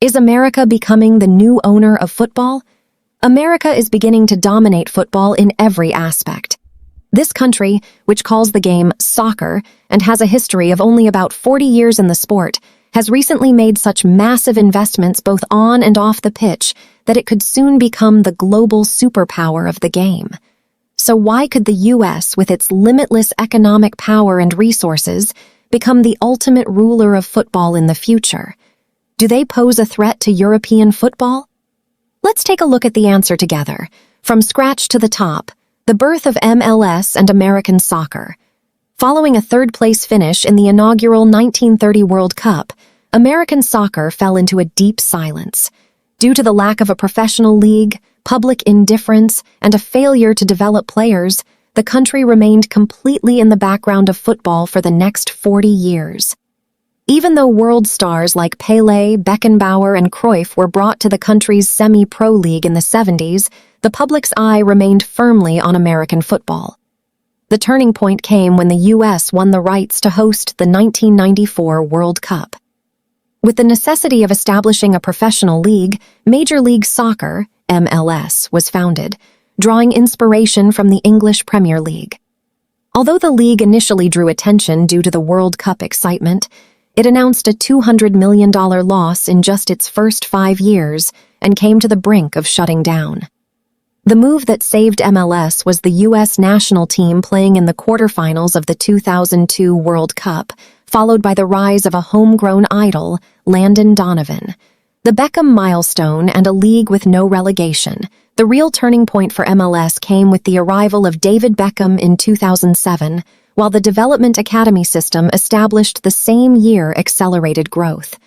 Is America becoming the new owner of football? America is beginning to dominate football in every aspect. This country, which calls the game soccer and has a history of only about 40 years in the sport, has recently made such massive investments both on and off the pitch that it could soon become the global superpower of the game. So why could the U.S., with its limitless economic power and resources, become the ultimate ruler of football in the future? Do they pose a threat to European football? Let's take a look at the answer together. From scratch to the top, the birth of MLS and American soccer. Following a third-place finish in the inaugural 1930 World Cup, American soccer fell into a deep silence. Due to the lack of a professional league, public indifference, and a failure to develop players, the country remained completely in the background of football for the next 40 years. Even though world stars like Pelé, Beckenbauer, and Cruyff were brought to the country's semi-pro league in the 70s, the public's eye remained firmly on American football. The turning point came when the U.S. won the rights to host the 1994 World Cup. With the necessity of establishing a professional league, Major League Soccer, MLS, was founded, drawing inspiration from the English Premier League. Although the league initially drew attention due to the World Cup excitement, it announced a $200 million loss in just its first 5 years and came to the brink of shutting down. The move that saved MLS was the U.S. national team playing in the quarterfinals of the 2002 World Cup, followed by the rise of a homegrown idol, Landon Donovan. The Beckham milestone and a league with no relegation. The real turning point for MLS came with the arrival of David Beckham in 2007, while the Development Academy system established the same year accelerated growth.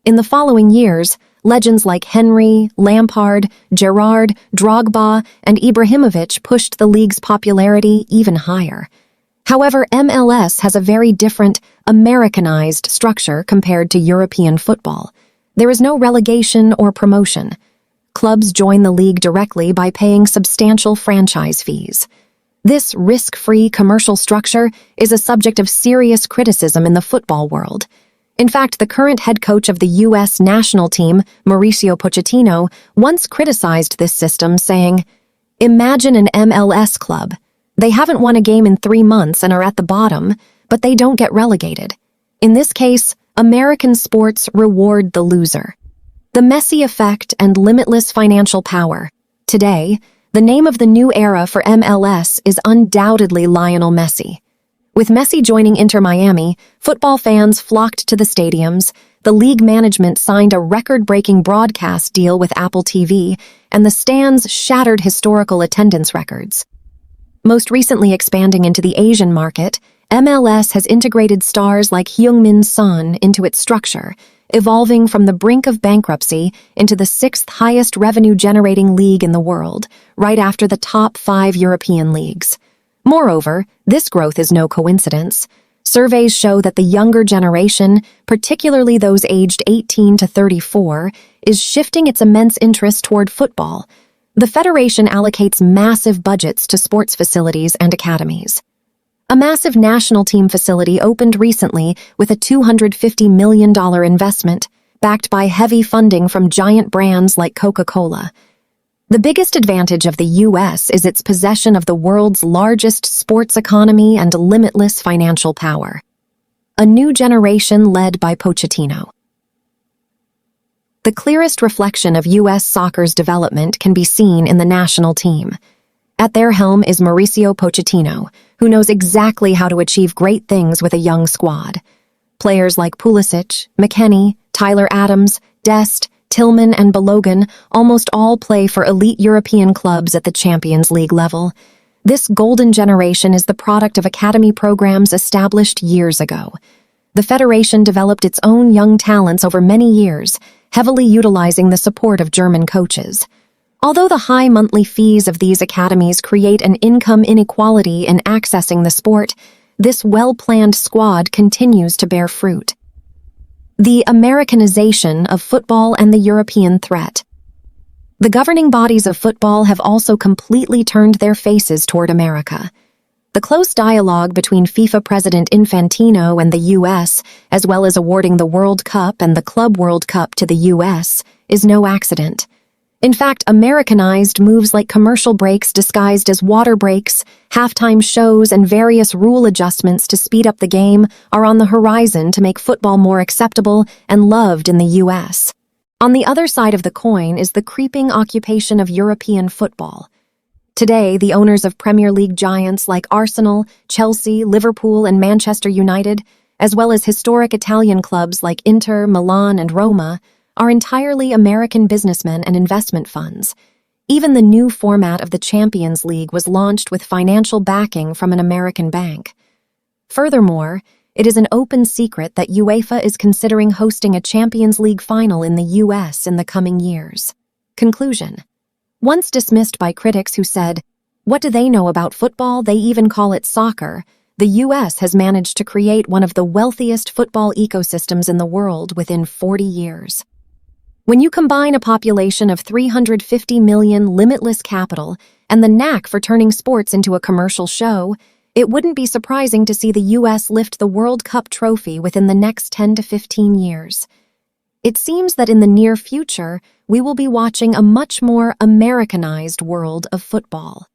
In the following years, legends like Henry, Lampard, Gerrard, Drogba, and Ibrahimovic pushed the league's popularity even higher. However, MLS has a very different, Americanized structure compared to European football. There is no relegation or promotion. Clubs join the league directly by paying substantial franchise fees. This risk-free commercial structure is a subject of serious criticism in the football world. In fact, the current head coach of the U.S. national team, Mauricio Pochettino, once criticized this system, saying, "Imagine an MLS club. They haven't won a game in 3 months and are at the bottom, but they don't get relegated. In this case, American sports reward the loser." The Messi effect and limitless financial power. Today, the name of the new era for MLS is undoubtedly Lionel Messi. With Messi joining Inter Miami, football fans flocked to the stadiums, the league management signed a record-breaking broadcast deal with Apple TV, and the stands shattered historical attendance records. Most recently expanding into the Asian market, MLS has integrated stars like Heung-min Son into its structure, evolving from the brink of bankruptcy into the 6th highest revenue-generating league in the world, right after the top 5 European leagues. Moreover, this growth is no coincidence. Surveys show that the younger generation, particularly those aged 18 to 34, is shifting its immense interest toward football. The federation allocates massive budgets to sports facilities and academies. A massive national team facility opened recently with a $250 million investment, backed by heavy funding from giant brands like Coca-Cola. The biggest advantage of the U.S. is its possession of the world's largest sports economy and limitless financial power. A new generation led by Pochettino. The clearest reflection of U.S. soccer's development can be seen in the national team. At their helm is Mauricio Pochettino, who knows exactly how to achieve great things with a young squad. Players like Pulisic, McKennie, Tyler Adams, Dest, Tillman, and Balogun almost all play for elite European clubs at the Champions League level. This golden generation is the product of academy programs established years ago. The federation developed its own young talents over many years, heavily utilizing the support of German coaches. Although the high monthly fees of these academies create an income inequality in accessing the sport, this well-planned squad continues to bear fruit. The Americanization of football and the European threat. The governing bodies of football have also completely turned their faces toward America. The close dialogue between FIFA President Infantino and the U.S., as well as awarding the World Cup and the Club World Cup to the U.S., is no accident. In fact, Americanized moves like commercial breaks disguised as water breaks, halftime shows, and various rule adjustments to speed up the game are on the horizon to make football more acceptable and loved in the U.S. On the other side of the coin is the creeping occupation of European football. Today, the owners of Premier League giants like Arsenal, Chelsea, Liverpool, and Manchester United, as well as historic Italian clubs like Inter, Milan, and Roma, are entirely American businessmen and investment funds. Even the new format of the Champions League was launched with financial backing from an American bank. Furthermore, it is an open secret that UEFA is considering hosting a Champions League final in the U.S. in the coming years. Conclusion. Once dismissed by critics who said, "What do they know about football? They even call it soccer," the U.S. has managed to create one of the wealthiest football ecosystems in the world within 40 years. When you combine a population of 350 million, limitless capital, and the knack for turning sports into a commercial show, it wouldn't be surprising to see the U.S. lift the World Cup trophy within the next 10 to 15 years. It seems that in the near future, we will be watching a much more Americanized world of football.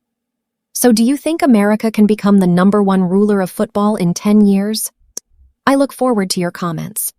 So do you think America can become the #1 ruler of football in 10 years? I look forward to your comments.